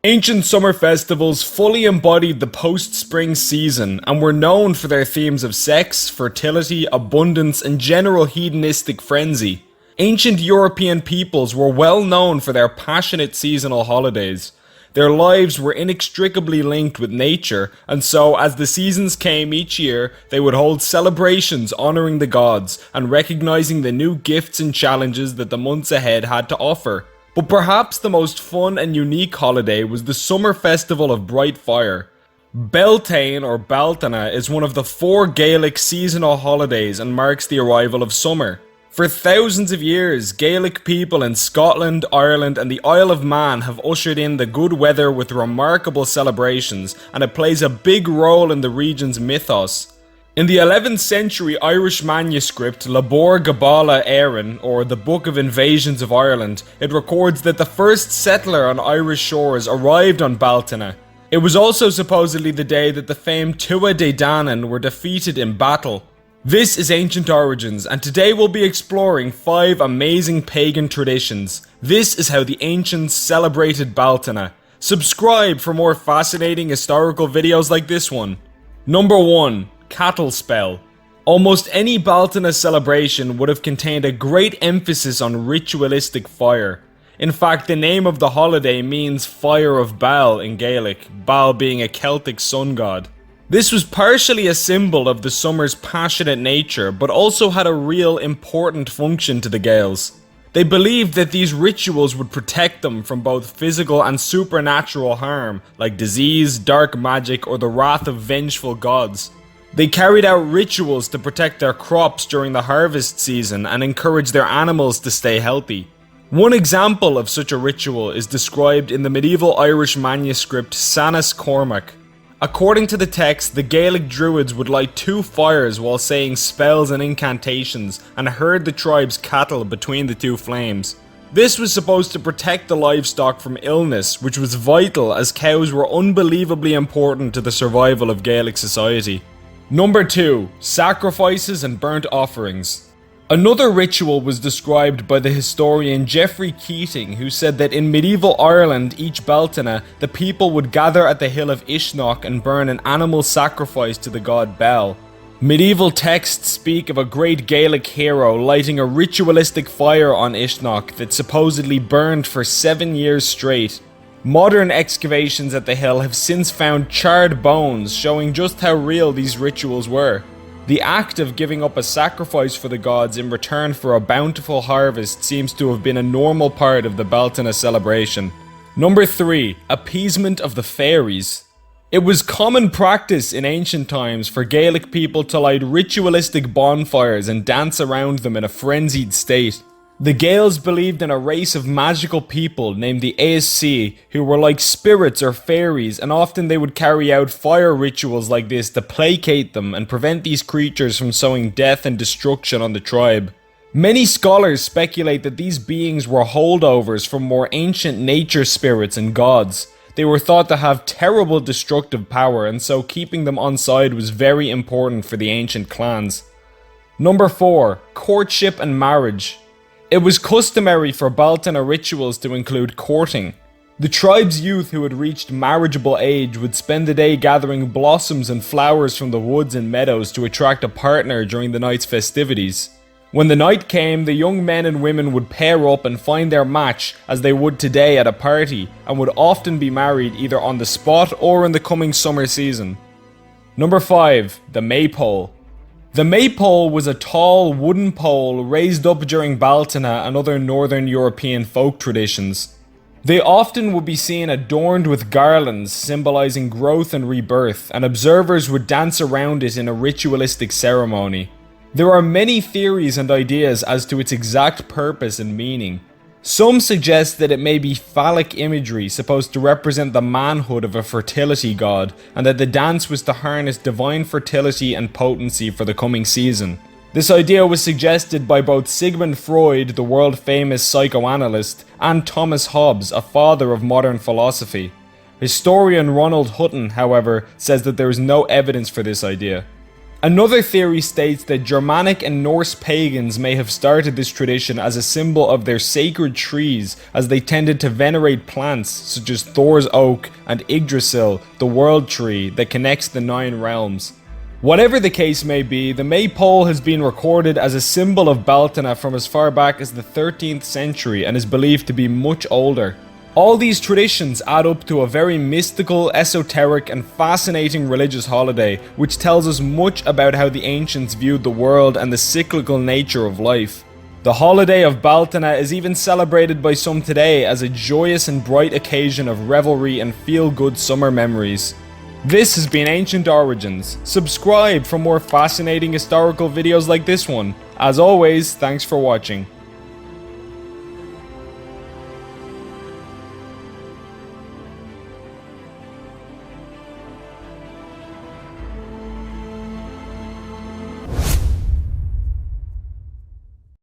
Ancient summer festivals fully embodied the post-spring season and were known for their themes of sex, fertility, abundance, and general hedonistic frenzy. Ancient European peoples were well known for their passionate seasonal holidays. Their lives were inextricably linked with nature, and so as the seasons came each year, they would hold celebrations honoring the gods and recognizing the new gifts and challenges that the months ahead had to offer. But perhaps the most fun and unique holiday was the summer festival of bright fire. Beltane or Beltane is one of the 4 Gaelic seasonal holidays and marks the arrival of summer. For thousands of years, Gaelic people in Scotland, Ireland and the Isle of Man have ushered in the good weather with remarkable celebrations, and it plays a big role in the region's mythos. In the 11th century Irish manuscript Labor Gabála Éireann, or the Book of Invasions of Ireland, it records that the first settler on Irish shores arrived on Beltane. It was also supposedly the day that the famed Tuatha Dé Danann were defeated in battle. This is Ancient Origins, and today we'll be exploring 5 amazing pagan traditions. This is how the ancients celebrated Beltane. Subscribe for more fascinating historical videos like this one. Number 1. Cattle Spell. Almost any Beltane celebration would have contained a great emphasis on ritualistic fire. In fact, the name of the holiday means Fire of Bel in Gaelic, Bel being a Celtic sun god. This was partially a symbol of the summer's passionate nature, but also had a real important function to the Gaels. They believed that these rituals would protect them from both physical and supernatural harm, like disease, dark magic, or the wrath of vengeful gods. They carried out rituals to protect their crops during the harvest season and encourage their animals to stay healthy. One example of such a ritual is described in the medieval Irish manuscript Sanus Cormac. According to the text, the Gaelic druids would light 2 fires while saying spells and incantations and herd the tribe's cattle between the 2 flames. This was supposed to protect the livestock from illness, which was vital as cows were unbelievably important to the survival of Gaelic society. Number 2. Sacrifices and burnt offerings. Another ritual was described by the historian Geoffrey Keating, who said that in medieval Ireland each Beltane, the people would gather at the hill of Ishnok and burn an animal sacrifice to the god Bel. Medieval texts speak of a great Gaelic hero lighting a ritualistic fire on Ishnok that supposedly burned for 7 years straight. Modern excavations at the hill have since found charred bones showing just how real these rituals were. The act of giving up a sacrifice for the gods in return for a bountiful harvest seems to have been a normal part of the Beltane celebration. Number 3. Appeasement of the fairies. It was common practice in ancient times for Gaelic people to light ritualistic bonfires and dance around them in a frenzied state. The Gaels believed in a race of magical people named the Aesci, who were like spirits or fairies, and often they would carry out fire rituals like this to placate them and prevent these creatures from sowing death and destruction on the tribe. Many scholars speculate that these beings were holdovers from more ancient nature spirits and gods. They were thought to have terrible destructive power, and so keeping them on side was very important for the ancient clans. Number 4. Courtship and marriage. It was customary for Beltane rituals to include courting. The tribe's youth who had reached marriageable age would spend the day gathering blossoms and flowers from the woods and meadows to attract a partner during the night's festivities. When the night came, the young men and women would pair up and find their match as they would today at a party, and would often be married either on the spot or in the coming summer season. Number 5. The Maypole. The Maypole was a tall wooden pole raised up during Beltane and other northern European folk traditions. They often would be seen adorned with garlands symbolizing growth and rebirth, and observers would dance around it in a ritualistic ceremony. There are many theories and ideas as to its exact purpose and meaning. Some suggest that it may be phallic imagery supposed to represent the manhood of a fertility god, and that the dance was to harness divine fertility and potency for the coming season. This idea was suggested by both Sigmund Freud, the world-famous psychoanalyst, and Thomas Hobbes, a father of modern philosophy. Historian Ronald Hutton, however, says that there is no evidence for this idea. Another theory states that Germanic and Norse pagans may have started this tradition as a symbol of their sacred trees, as they tended to venerate plants such as Thor's oak and Yggdrasil, the world tree that connects the 9 realms. Whatever the case may be, the Maypole has been recorded as a symbol of Beltane from as far back as the 13th century and is believed to be much older. All these traditions add up to a very mystical, esoteric, and fascinating religious holiday, which tells us much about how the ancients viewed the world and the cyclical nature of life. The holiday of Beltane is even celebrated by some today as a joyous and bright occasion of revelry and feel-good summer memories. This has been Ancient Origins. Subscribe for more fascinating historical videos like this one. As always, thanks for watching.